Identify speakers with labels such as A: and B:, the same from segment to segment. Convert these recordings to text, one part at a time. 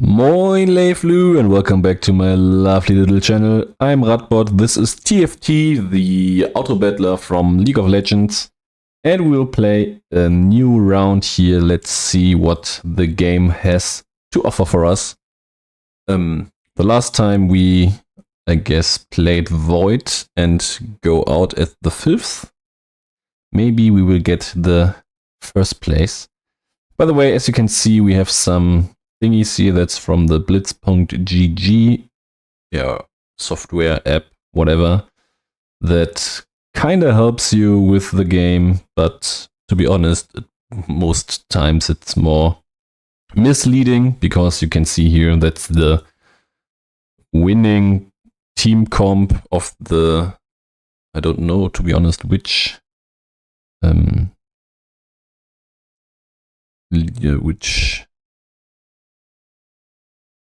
A: Moin Leiflu and welcome back to my lovely little channel. I'm Radbot, this is TFT, the auto battler from League of Legends, and we'll play a new round here. Let's see what the game has to offer for us. The last time we, I guess, played Void and go out at the 5th. Maybe we will get the first place. By the way, as you can see, we have some thingies here that's from the blitz.gg software app, whatever, that kind of helps you with the game, but to be honest, most times it's more misleading, because you can see here that's the winning team comp of the, I don't know, to be honest, which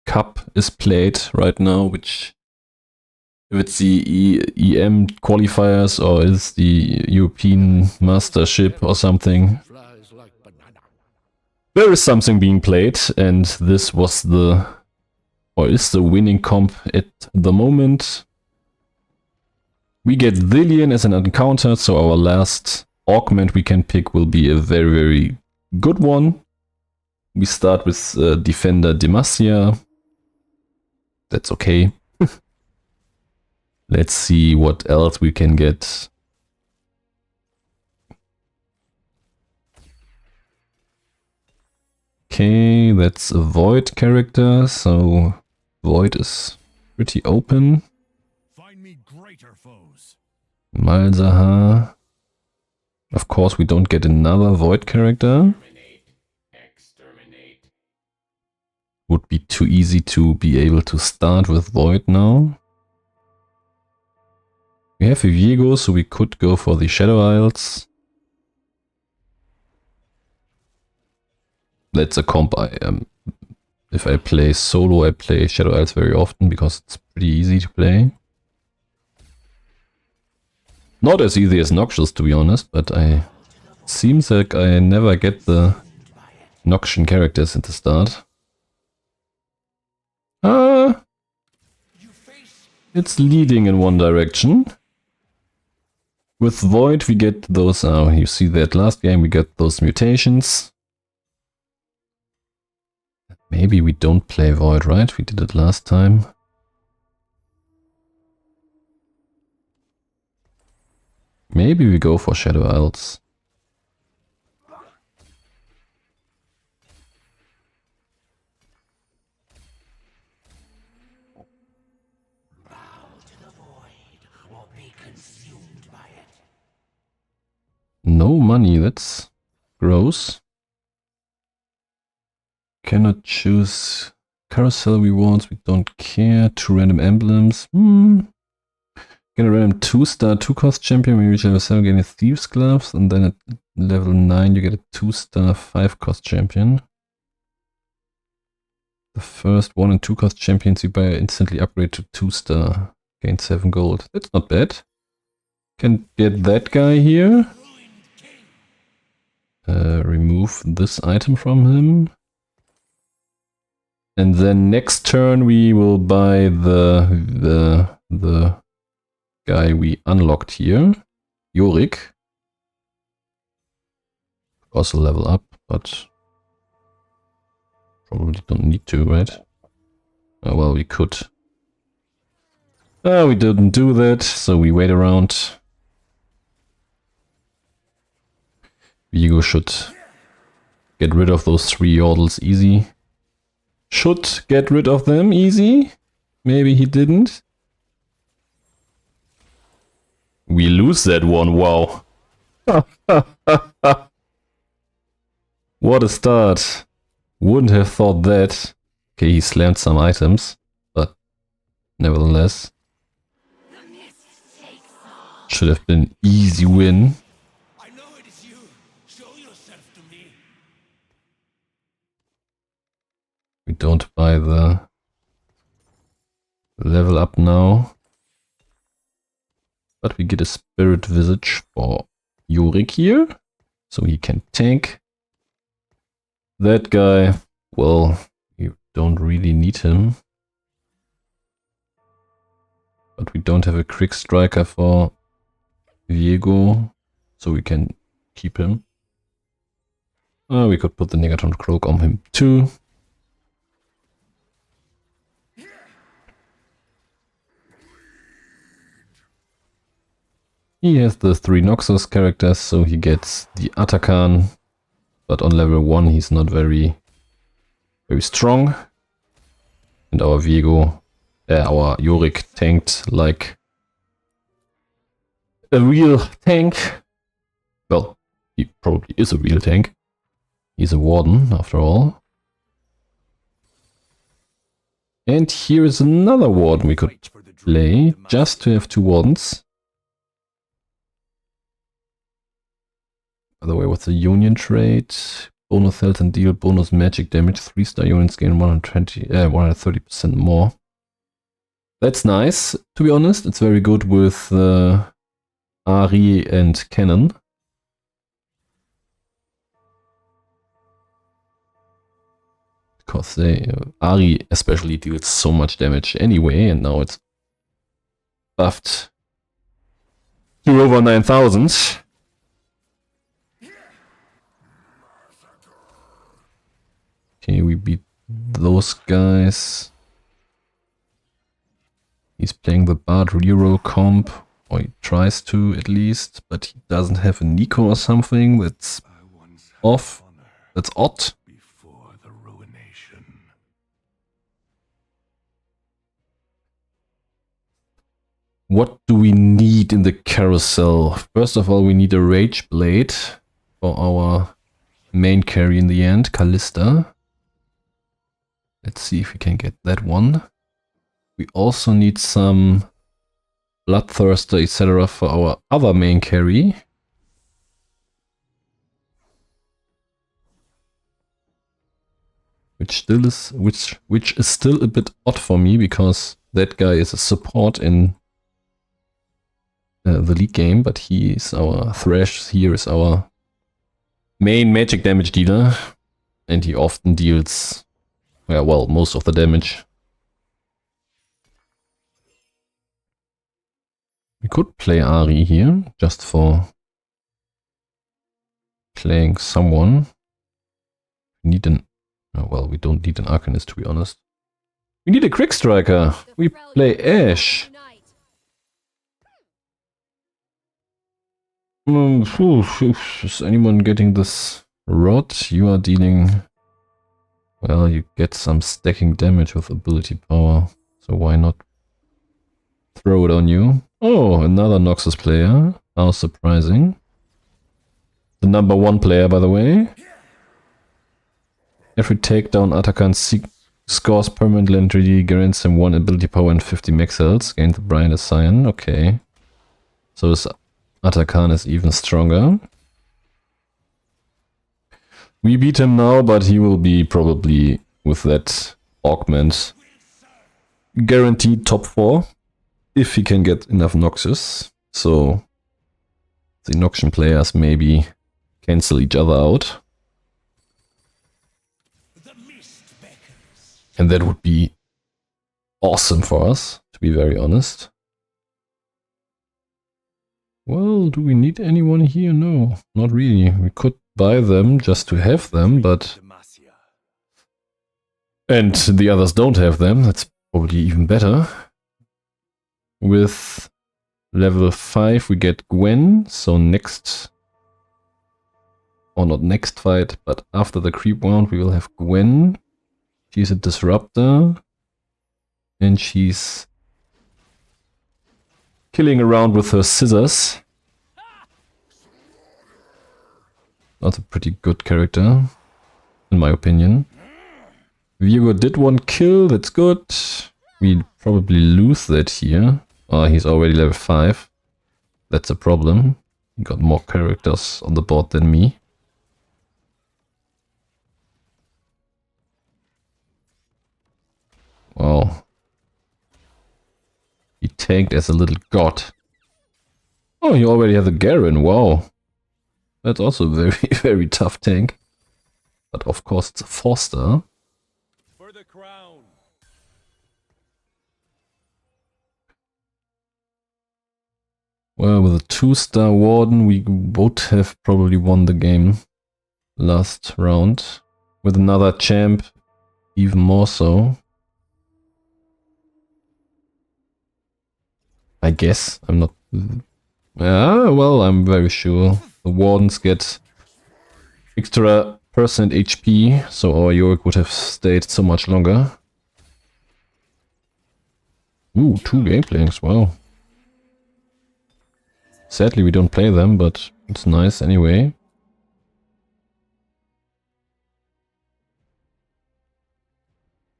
A: cup is played right now, which, if it's the EM qualifiers or is the European Mastership or something. There is something being played, and this was the, or is the winning comp at the moment. We get Zillion as an encounter, so our last augment we can pick will be a very, very good one. We start with Defender Demacia. That's okay. Let's see what else we can get. Okay, that's a Void character, so Void is pretty open.
B: Find me greater foes.
A: Malzahar. Of course, we don't get another Void character.
B: Exterminate.
A: Would be too easy to be able to start with Void now. We have a Viego, so we could go for the Shadow Isles. That's a comp if I play solo, I play Shadow Isles very often because it's pretty easy to play. Not as easy as Noxious, to be honest, but seems like I never get the Noxian characters at the start. It's leading in one direction. With Void we get those, you see that last game we got those mutations. Maybe we don't play Void, right? We did it last time. Maybe we go for Shadow Isles. No money, that's gross. Cannot choose carousel rewards, we don't care. 2 random emblems. Get a random 2-star 2-cost champion when you reach level 7, getting Thieves Gloves, and then at level 9 you get a 2-star 5-cost champion. The first 1 and 2-cost champions you buy instantly upgrade to 2-star. Gain 7 gold. That's not bad. Can get that guy here. Remove this item from him. And then next turn we will buy the guy we unlocked here, Yorick. Also level up, but probably don't need to, right? Oh, well, we could. We didn't do that, so we wait around. Viego should get rid of those 3 yordles easy. Should get rid of them easy. Maybe he didn't. We lose that one, wow. What a start. Wouldn't have thought that. Okay, he slammed some items, but nevertheless. Should have been an easy win.
B: I know it is you. Show yourself to me.
A: We don't buy the level up now. But we get a Spirit Visage for Yorick here, so he can tank. That guy, well, he don't really need him. But we don't have a quick striker for Viego, so we can keep him. We could put the Negatron Cloak on him too. He has the 3 Noxus characters, so he gets the Atakan, but on level 1 he's not very strong. And our Viego, our Yorick tanked like a real tank. Well, he probably is a real tank. He's a warden, after all. And here is another warden we could play, just to have 2 wardens. By the way, what's the union trait? Bonus health and deal bonus magic damage. 3-star units gain 130% more. That's nice, to be honest. It's very good with Ari and Cannon. Because Ari especially deals so much damage anyway, and now it's buffed to over 9,000. Okay, we beat those guys. He's playing the Bard reroll comp, or he tries to at least, but he doesn't have a Nico or something. That's off. That's odd. What do we need in the carousel? First of all, we need a Rage Blade for our main carry in the end, Kalista. Let's see if we can get that one. We also need some Bloodthirster, etc. for our other main carry. Which is still a bit odd for me, because that guy is a support in the league game, but he is our Thresh. Here is our main magic damage dealer, and he often deals, well, most of the damage. We could play Ari here, just for playing someone. We need an, well, we don't need an Arcanist, to be honest. We need a Quick Striker. We play Ash. Is anyone getting this rod? You are dealing... Well, you get some stacking damage with ability power, so why not throw it on you? Oh, another Noxus player. How surprising. The number 1 player, by the way. Every takedown Atakan scores permanently, grants him 1 ability power and 50 max health. Gain the brightest sign. Okay. So his Atakan is even stronger. We beat him now, but he will be probably, with that augment, guaranteed top 4. If he can get enough Noxus. So the Noxian players maybe cancel each other out. And that would be awesome for us, to be very honest. Well, do we need anyone here? No, not really. We could buy them just to have them, but... And the others don't have them. That's probably even better. With level 5 we get Gwen, so next... Or not next fight, but after the creep round we will have Gwen. She's a disruptor. And she's killing around with her scissors. That's a pretty good character, in my opinion. Viego did 1 kill, that's good. We probably lose that here. Oh, he's already level 5. That's a problem. He got more characters on the board than me. Wow. He tanked as a little god. Oh, he already has a Garen, wow. That's also a very, very tough tank. But of course it's a 4-star.
B: crown.
A: Well, with a 2-star Warden, we would have probably won the game last round. With another champ, even more so. I guess. I'm not... Yeah, well, I'm very sure. The Wardens get extra percent HP, so our Yorick would have stayed so much longer. Ooh, 2 gameplanks, wow. Sadly, we don't play them, but it's nice anyway.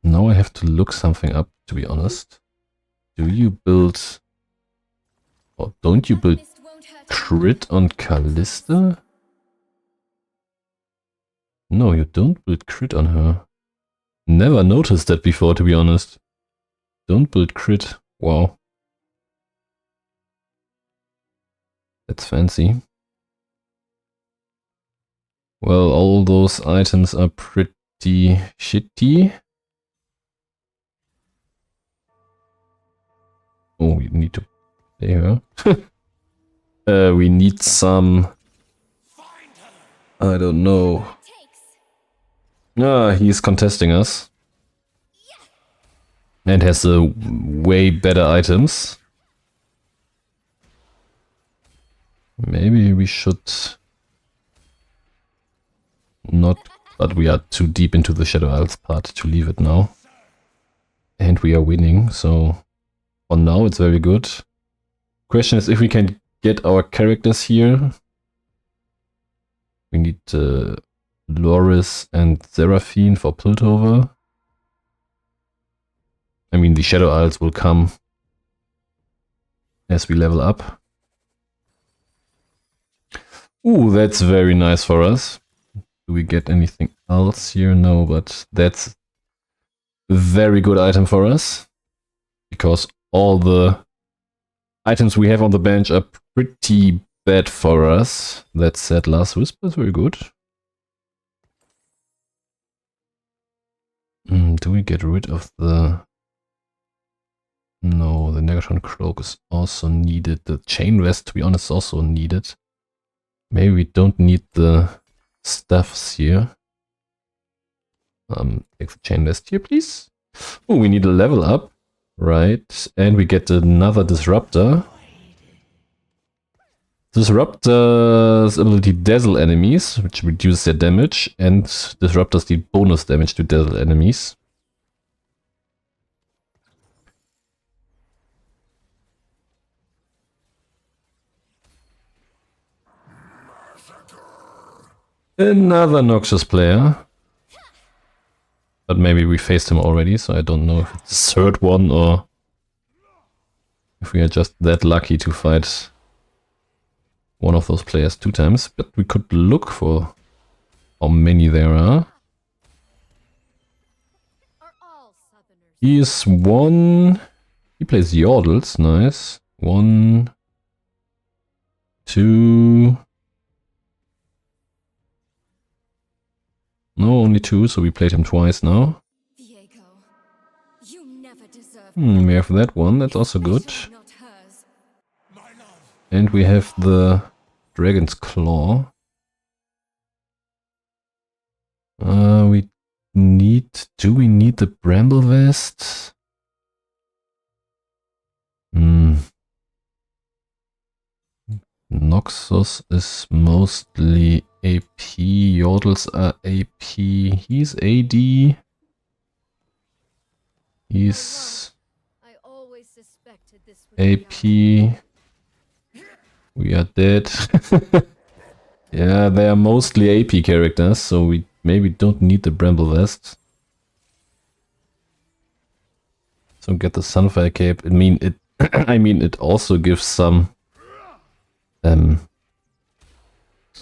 A: Now I have to look something up, to be honest. Do you build... Or don't you build crit on Kalista? No, you don't build crit on her. Never noticed that before, to be honest. Don't build crit. Wow. That's fancy. Well, all those items are pretty shitty. Oh, we need to play her. We need some... I don't know. Ah, he's contesting us. And has way better items. Maybe we should... Not... But we are too deep into the Shadow Isles part to leave it now. And we are winning, so... For now it's very good. Question is if we can get our characters here. We need Loris and Seraphine for Piltover. I mean, the Shadow Isles will come as we level up. Ooh, that's very nice for us. Do we get anything else here? No, but that's a very good item for us. Because all the items we have on the bench are pretty bad for us. That said, Last Whisper is very good. Do we get rid of the... No, the Negatron Cloak is also needed. The Chain Vest, to be honest, is also needed. Maybe we don't need the stuffs here. Take the Chain Vest here, please. Oh, we need a level up. Right, and we get another Disruptor. Disruptor's ability dazzle enemies, which reduces their damage, and Disruptors deal bonus damage to dazzle enemies. Another Noxious player. But maybe we faced him already, so I don't know if it's the third one or if we are just that lucky to fight one of those players 2 times. But we could look for how many there are. He is 1... He plays Yordles, nice. 1... 2... No, only 2, so we played him twice now. We have that one, that's also good. And we have the Dragon's Claw. We need... Do we need the Bramble Vest? Noxus is mostly AP, Yordles are AP, he's AD. He's AP. We are dead. Yeah, they are mostly AP characters, so we maybe don't need the Bramble Vest. So get the Sunfire Cape. I mean it I mean it also gives some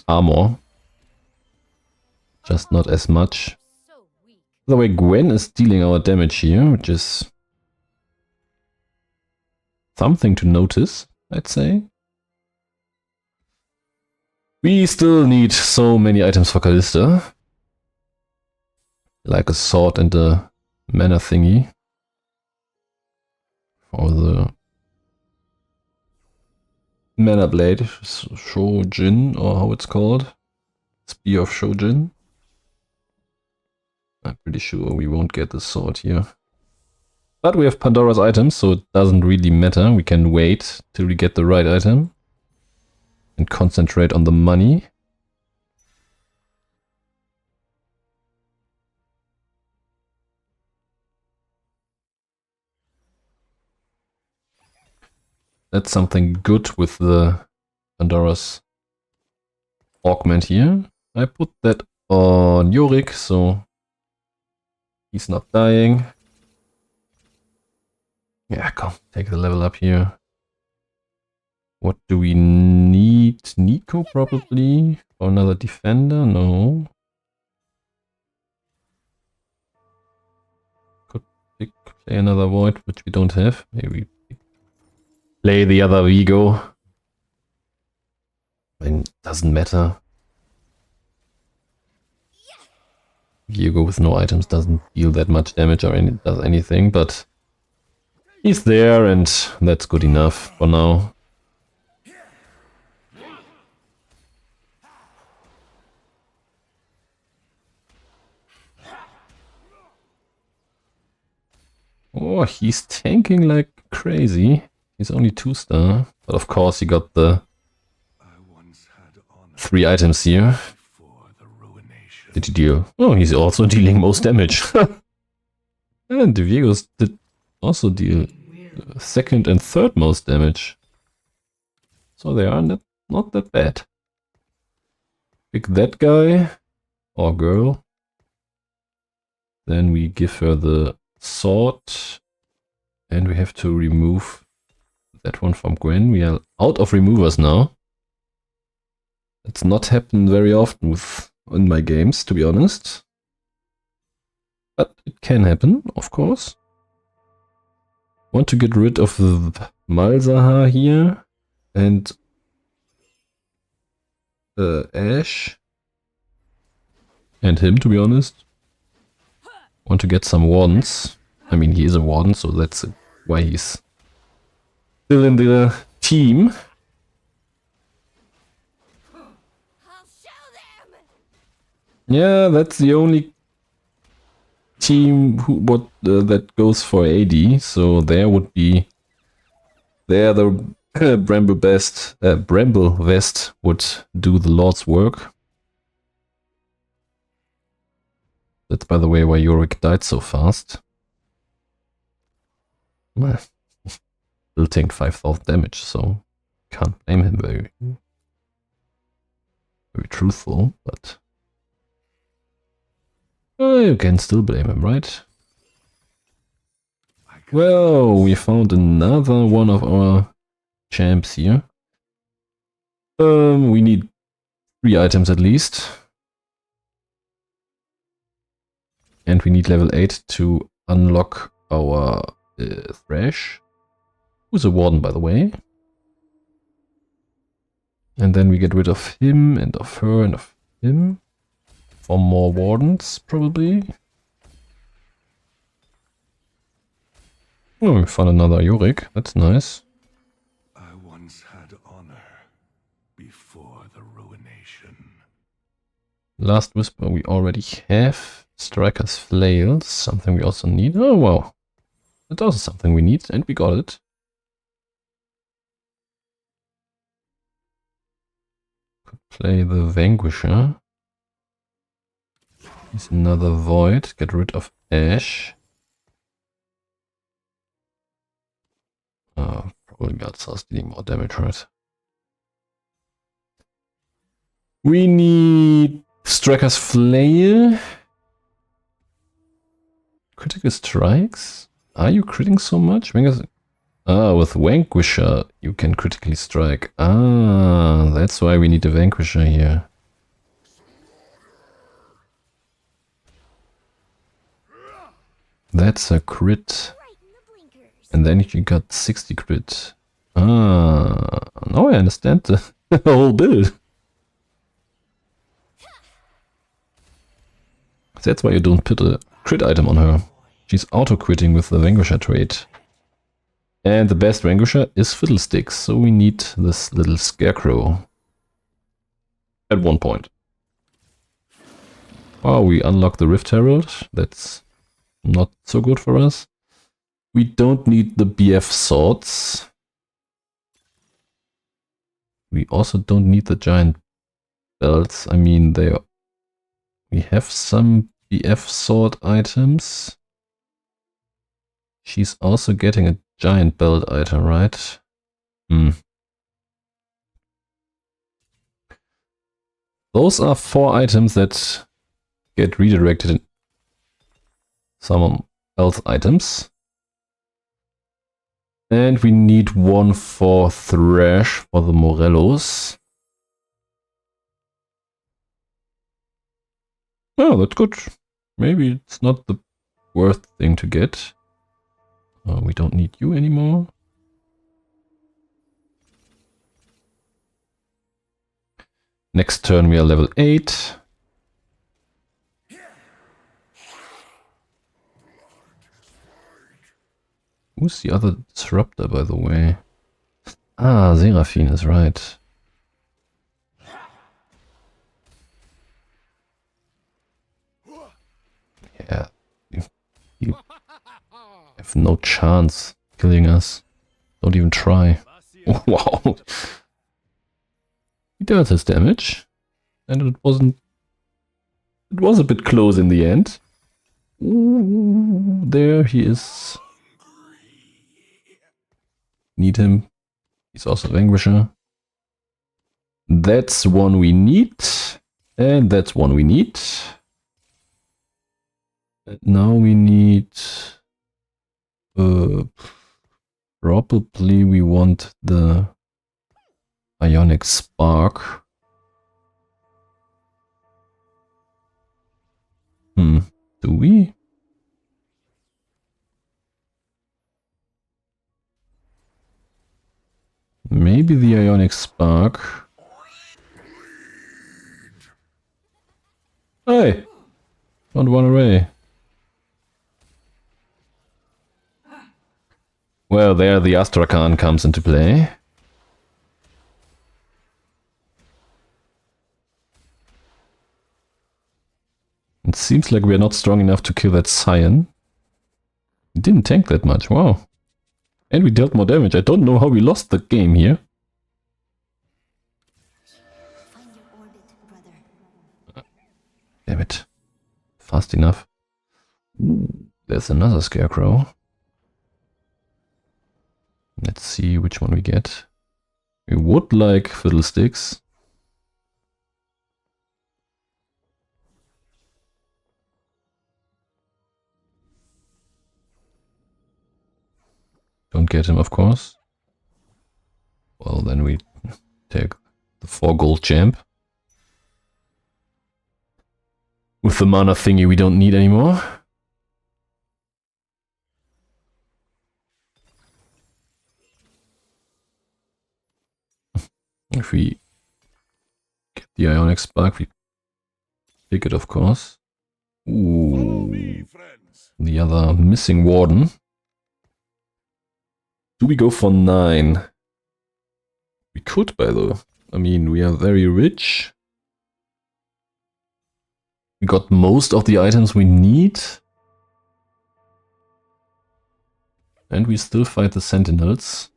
A: armor. Just not as much. By the way, Gwen is dealing our damage here, which is something to notice, I'd say. We still need so many items for Kalista. Like a sword and a mana thingy for the mana blade, Shojin, or how it's called, Spear of Shojin. I'm pretty sure we won't get the sword here. But we have Pandora's items, so it doesn't really matter. We can wait till we get the right item and concentrate on the money. That's something good with the Pandora's augment here. I put that on Yorick, so he's not dying. Yeah, come, take the level up here. What do we need? Nico probably? Or another defender? No. Could play another void, which we don't have. Maybe play the other Vigo. I mean, doesn't matter. Vigo with no items doesn't deal that much damage or does anything, but he's there and that's good enough for now. Oh, he's tanking like crazy. He's only 2-star, but of course he got the 3 items here. Did he deal? Oh, he's also dealing most damage. And the Viegos did also deal 2nd and 3rd most damage. So they are not that bad. Pick that guy or girl. Then we give her the sword. And we have to remove that one from Gwen. We are out of removers now. That's not happened very often in my games, to be honest. But it can happen, of course. Want to get rid of the Malzahar here. And Ash. And him, to be honest. Want to get some wardens. I mean, he is a warden, so that's why he's still in the team. Yeah, that's the only team that goes for AD. So there would be the Bramble Vest would do the Lord's work. That's, by the way, why Yorick died so fast. Well, still tanked 5,000 damage, so can't blame him very truthful, but you can still blame him, right? Well, we found another one of our champs here. We need 3 items at least. And we need level 8 to unlock our Thresh, who's a warden, by the way. And then we get rid of him and of her and of him. For more wardens, probably. Oh, we found another Yorick. That's nice.
B: I once had honor before the ruination.
A: Last Whisper we already have. Striker's Flail, something we also need. Oh, wow. That's also something we need, and we got it. Could play the Vanquisher. Here's another Void. Get rid of Ash. Probably Galzar's dealing more damage, right? We need Striker's Flail. Critical strikes? Are you critting so much? With Vanquisher you can critically strike. That's why we need a Vanquisher here. That's a crit. And then you got 60 crit. Now I understand the whole build. That's why you don't put a crit item on her. She's auto-quitting with the Vanquisher trait. And the best Vanquisher is Fiddlesticks, so we need this little scarecrow. At one point. Oh, we unlock the Rift Herald. That's not so good for us. We don't need the BF swords. We also don't need the giant belts. I mean, we have some BF sword items. She's also getting a giant belt item, right? Those are 4 items that get redirected in some else items. And we need one for Thresh for the Morellos. Oh, that's good. Maybe it's not the worst thing to get. We don't need you anymore. Next turn we are level 8. Who's the other disruptor, by the way? Ah, Seraphine is right. Yeah, you have no chance killing us. Don't even try. Oh, wow. He does his damage. And it wasn't... It was a bit close in the end. Ooh, there he is. Need him. He's also Vanquisher. That's one we need. And that's one we need. And now we need... probably we want the Ionic Spark. Do we? Maybe the Ionic Spark. Hey! Don't run away. Well, there the Astrakhan comes into play. It seems like we're not strong enough to kill that Scion. It didn't tank that much, wow. And we dealt more damage. I don't know how we lost the game here.
C: Find your orbit, brother.
A: Damn it. Fast enough. Ooh, there's another Scarecrow. Let's see which one we get. We would like Fiddlesticks. Don't get him, of course. Well, then we take the 4 gold champ. With the mana thingy we don't need anymore. If we get the Ionic Spark, we pick it, of course. Ooh, the other missing Warden. Do we go for 9? We could, by the way. I mean, we are very rich. We got most of the items we need. And we still fight the Sentinels.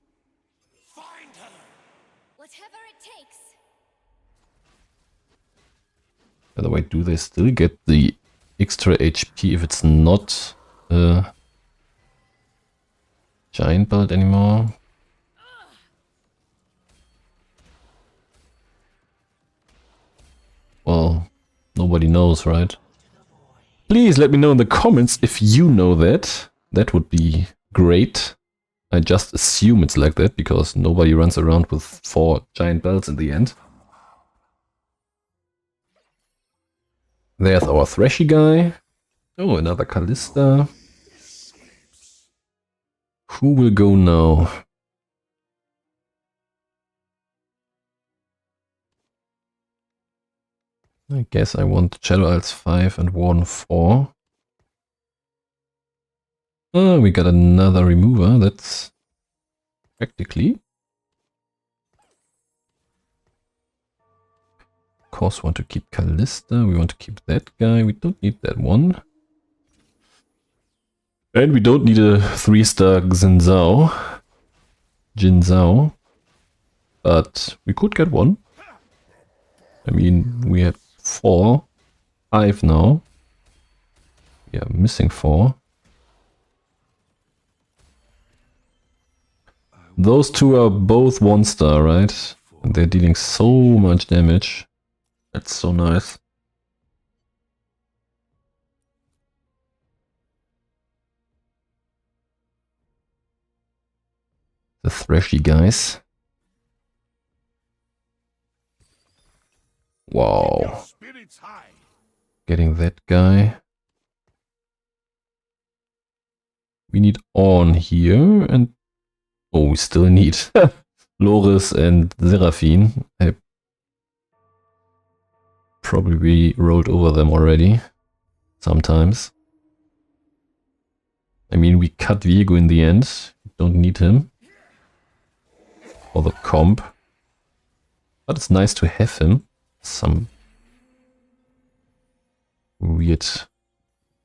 C: Whatever it takes.
A: By the way, do they still get the extra HP if it's not a giant belt anymore? Well, nobody knows, right? Please let me know in the comments if you know that. That would be great. I just assume it's like that because nobody runs around with 4 giant belts in the end. There's our Threshy guy. Oh, another Kalista. Who will go now? I guess I want Shadow Isles 5 and Warden 4. Oh, we got another remover. That's practically. Of course, want to keep Kalista. We want to keep that guy. We don't need that one. And we don't need a 3-star Jinzao. But we could get one. I mean, we had 4. 5 now. We are missing 4. Those two are both 1-star, right? And they're dealing so much damage. That's so nice. The Threshy guys. Wow. Getting that guy. We need On here, and oh, we still need Loris and Seraphine. I probably rolled over them already. Sometimes. I mean, we cut Viego in the end. Don't need him. For the comp. But it's nice to have him. Some weird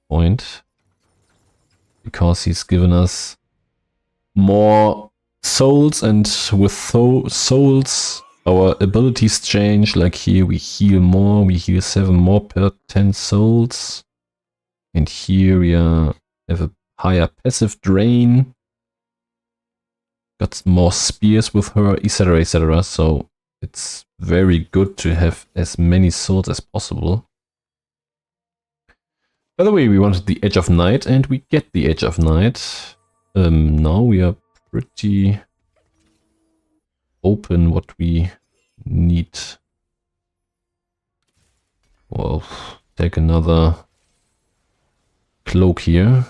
A: point. Because he's given us more souls, and with souls our abilities change. Like here we heal more, we heal 7 more per 10 souls. And here we have a higher passive drain. Got more spears with her, etc, etc. So it's very good to have as many souls as possible. By the way, we wanted the Edge of Night, and we get the Edge of Night. Now we are pretty open what we need. Well, take another cloak here.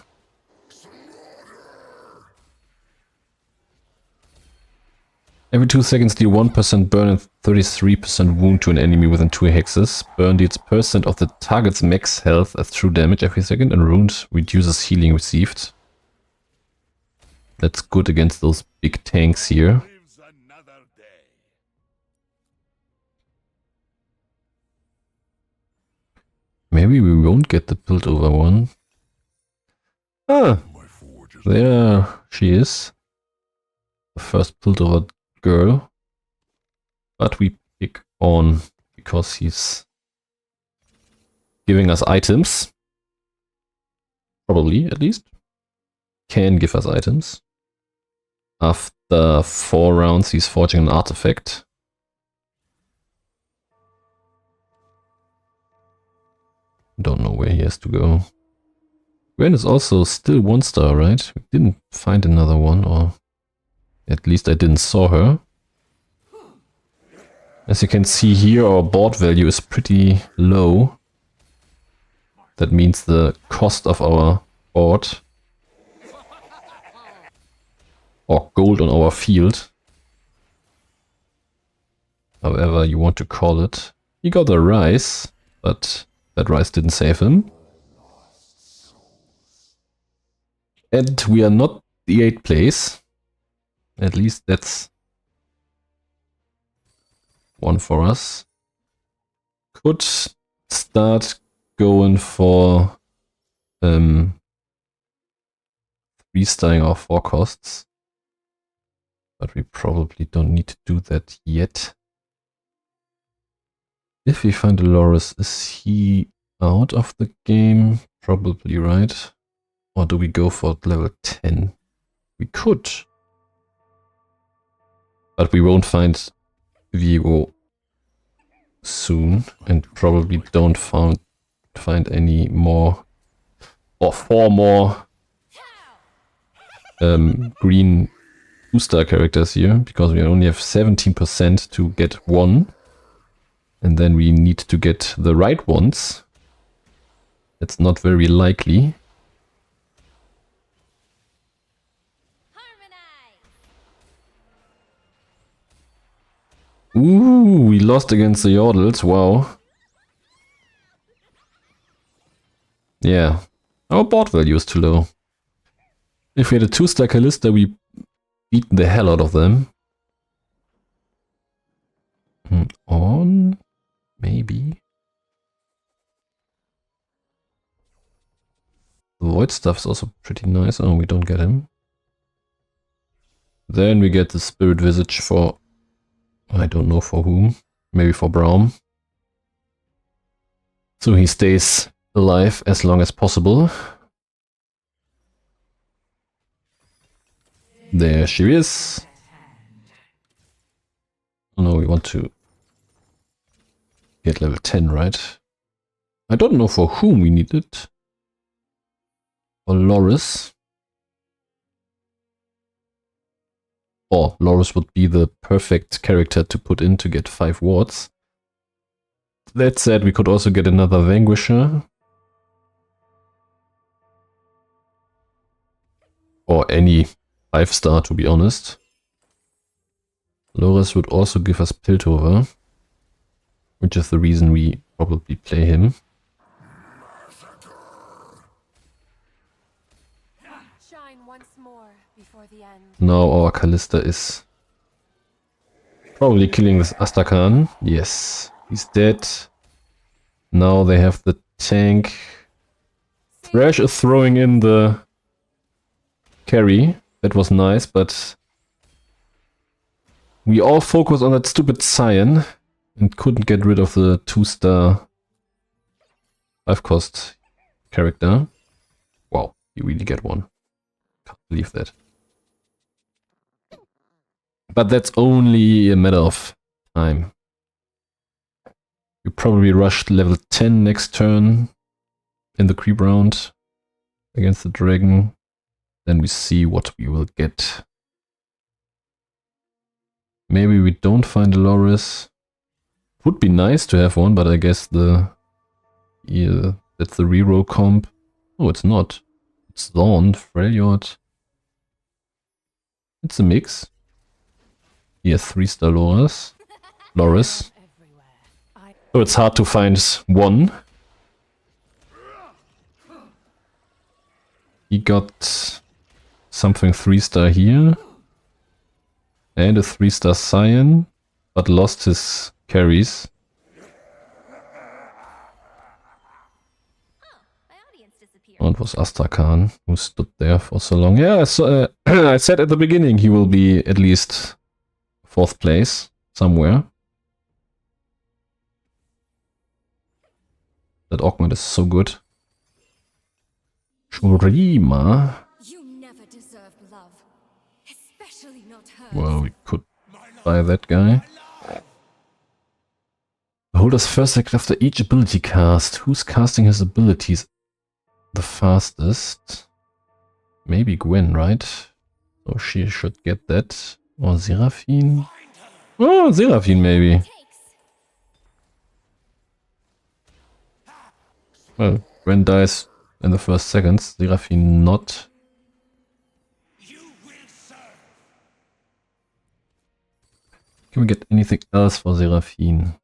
A: Every 2 seconds deal 1% burn and 33% wound to an enemy within 2 hexes. Burn deals % of the target's max health as true damage every second, and wound reduces healing received. That's good against those big tanks here. Maybe we won't get the Piltover one. Ah! There she is. The first Piltover girl. But we pick On because he's giving us items. Probably, at least. Can give us items. After 4 rounds he's forging an artifact. Don't know where he has to go. Gwen is also still 1-star, right? We didn't find another one, or at least I didn't saw her. As you can see here, our board value is pretty low. That means the cost of our board, or gold on our field, however you want to call it. He got a rise, but that rise didn't save him. And we are not the 8th place. At least that's one for us. Could start going for 3-starring our 4 costs. But we probably don't need to do that yet. If we find a Loris, is he out of the game? Probably, right? Or do we go for level 10? We could. But we won't find Viego soon, and probably don't find any more, or 4 more green 2-star characters here, because we only have 17% to get 1. And then we need to get the right ones. That's not very likely. Ooh, we lost against the Yordles, wow. Yeah, our board value is too low. If we had a 2-star Kalista, we beat the hell out of them. On? Maybe. The Void stuff's also pretty nice. Oh, we don't get him. Then we get the Spirit Visage for... I don't know for whom. Maybe for Braum. So he stays alive as long as possible. There she is. No, we want to get level 10, right? I don't know for whom we need it. For Loris. Or Loris would be the perfect character to put in to get 5 wards. That said, we could also get another Vanquisher. Or any 5-star, to be honest. Loris would also give us Piltover, which is the reason we probably play him.
D: Shine once more before the end.
A: Now our Kalista is probably killing this Astrakhan. Yes, he's dead. Now they have the tank. Thresh is throwing in the carry. That was nice, but we all focused on that stupid Cyan and couldn't get rid of the 2-star 5-cost character. Wow, you really get one. Can't believe that. But that's only a matter of time. You probably rushed level 10 next turn in the creep round against the dragon. Then we see what we will get. Maybe we don't find a Loris. Would be nice to have one, but I guess that's the reroll comp. Oh, it's not. It's Dawn, Freljord. It's a mix. He has 3-star Loris. So it's hard to find one. He got something 3-star here. And a 3-star Cyan, but lost his carries. And it was Astrakhan who stood there for so long. Yeah, so, I said at the beginning he will be at least 4th place somewhere. That augment is so good. Shurima.
C: You never deserved love, especially not her.
A: Well, we could buy that guy. Hold us first act after each ability cast. Who's casting his abilities the fastest? Maybe Gwen, right? So she should get that. Or Seraphine? Oh, Seraphine maybe. Well, Gwen dies in the first seconds. Seraphine not. Can we get anything else for Seraphine?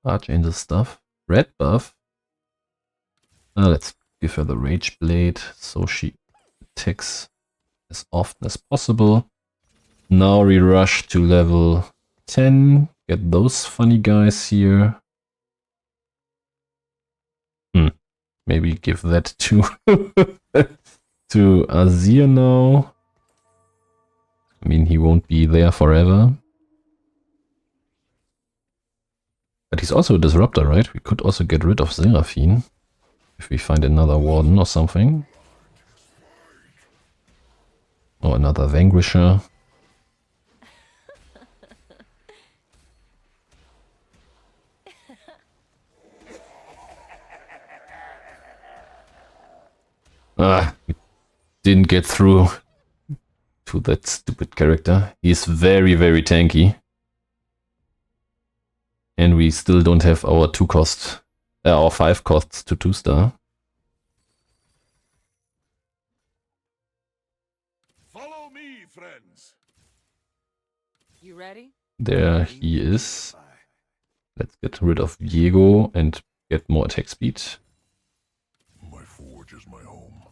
A: Archangel stuff. Red buff. Let's give her the Rage Blade so she attacks as often as possible. Now we rush to level 10. Get those funny guys here. Maybe give that to to Azir now. I mean, he won't be there forever. But he's also a disruptor, right? We could also get rid of Seraphine if we find another warden or something. Or another Vanquisher. We didn't get through to that stupid character. He's very, very tanky. And we still don't have our 2-cost, our 5 costs to 2-star.
B: Follow me, friends.
D: You ready?
A: There he is. Let's get rid of Diego and get more attack speed.
B: My forge is my home.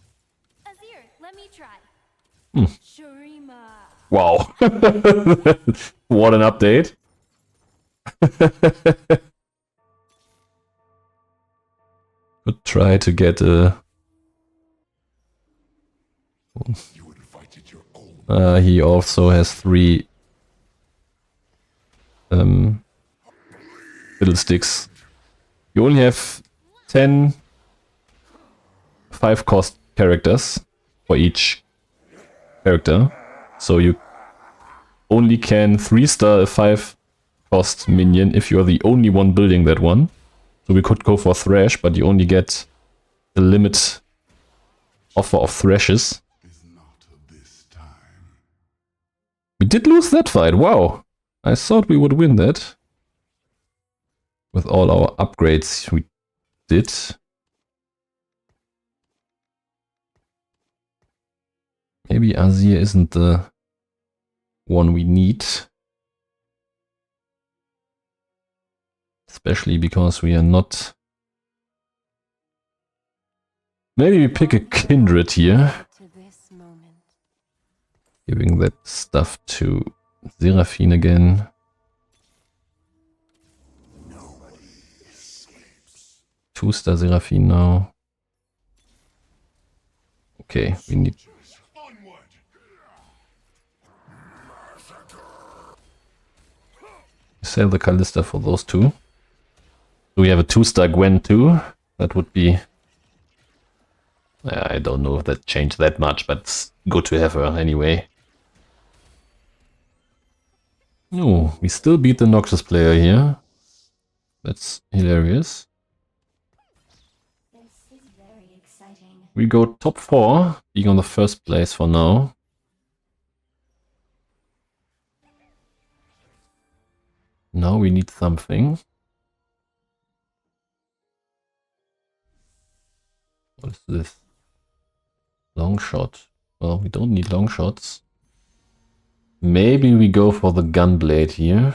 C: Azir, Let me try. Shurima.
A: Wow. What an update. Could try to get a... he also has 3 fiddlesticks. You only have 10 5-cost characters for each character. So you only can 3-star a 5-cost minion if you're the only one building that one. So we could go for Thresh, but you only get the limit offer of Threshes. We did lose that fight, wow! I thought we would win that. With all our upgrades we did. Maybe Azir isn't the one we need. Especially because we are not... Maybe we pick a Kindred here. Giving that stuff to Seraphine again. Two-star Seraphine now. Okay, we need... Sell the Kalista for those 2. Do we have a 2-star Gwen too? That would be... I don't know if that changed that much, but it's good to have her anyway. No, we still beat the Noxus player here. That's hilarious.
C: This is very exciting.
A: We go top 4, being on the first place for now. Now we need something. What is this? Long shot. Well, we don't need long shots. Maybe we go for the Gunblade here.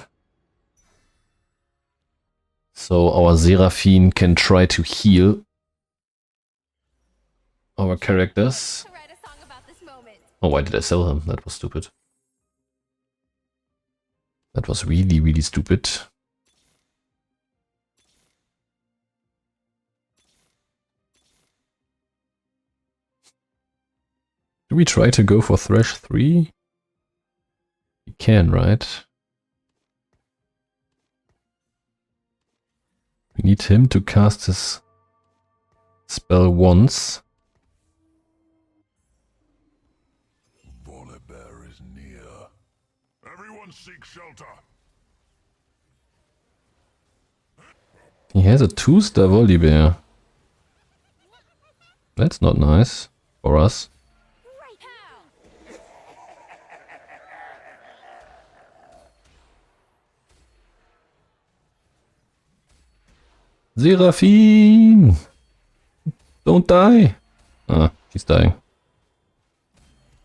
A: So our Seraphine can try to heal our characters.
C: Write a song about this moment.
A: Oh, why did I sell him? That was stupid. That was really, really stupid. Do we try to go for Thresh 3? We can, right? We need him to cast his spell once.
B: Volibear is near. Everyone seek shelter.
A: He has a 2-star Volibear. That's not nice for us. Seraphine! Don't die! Ah, she's dying.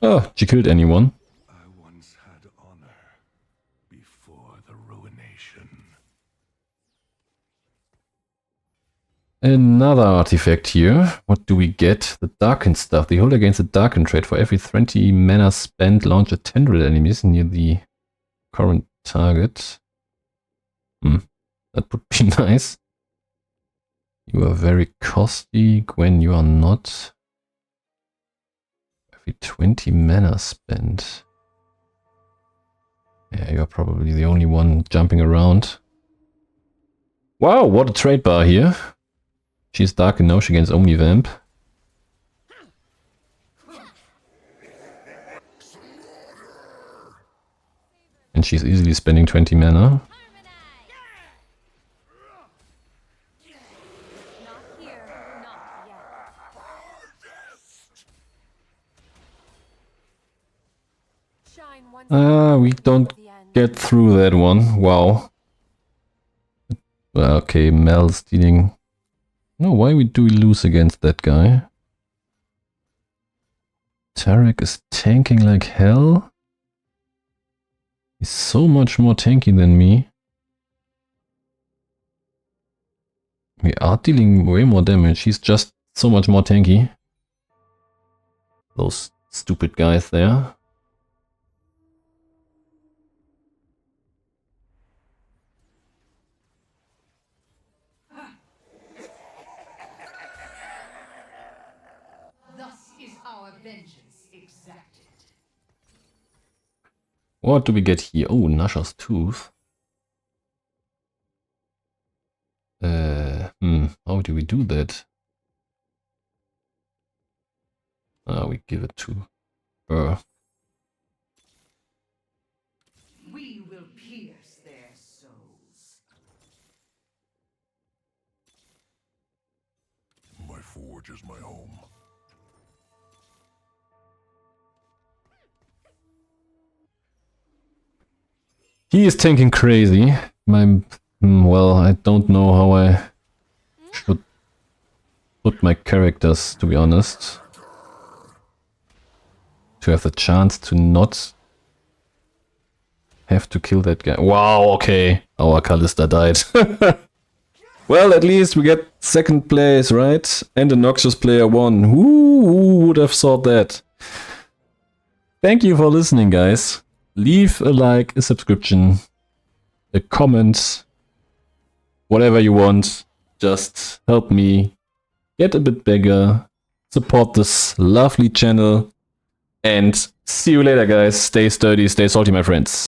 A: Oh, she killed anyone.
B: I once had honor before the ruination.
A: Another artifact here. What do we get? The Darkened stuff. They hold against the Darkened trait. For every 20 mana spent, launch a tendril enemies near the current target. That would be nice. You are very costly. Gwen, you are not. Every 20 mana spent. Yeah, you're probably the only one jumping around. Wow, what a trade bar here. She's Dark and now she against Omnivamp. And she's easily spending 20 mana. We don't get through that one. Wow. Well, okay, Mel's dealing... No, why do we lose against that guy? Tarek is tanking like hell. He's so much more tanky than me. We are dealing way more damage. He's just so much more tanky. Those stupid guys there.
E: Thus is our vengeance exacted.
A: What do we get here? Oh, Nasha's Tooth. How do we do that? We give it to her.
E: We will pierce their souls.
B: My forge is my home.
A: He is tanking crazy. Well, I don't know how I should put my characters, to be honest. To have the chance to not have to kill that guy. Wow, okay. Our Kalista died. Well, at least we get second place, right? And a Noxious player won. Who would have thought that? Thank you for listening, guys. Leave a like, a subscription, a comment, whatever you want. Just help me get a bit bigger, support this lovely channel, and see you later, guys. Stay sturdy, stay salty, my friends.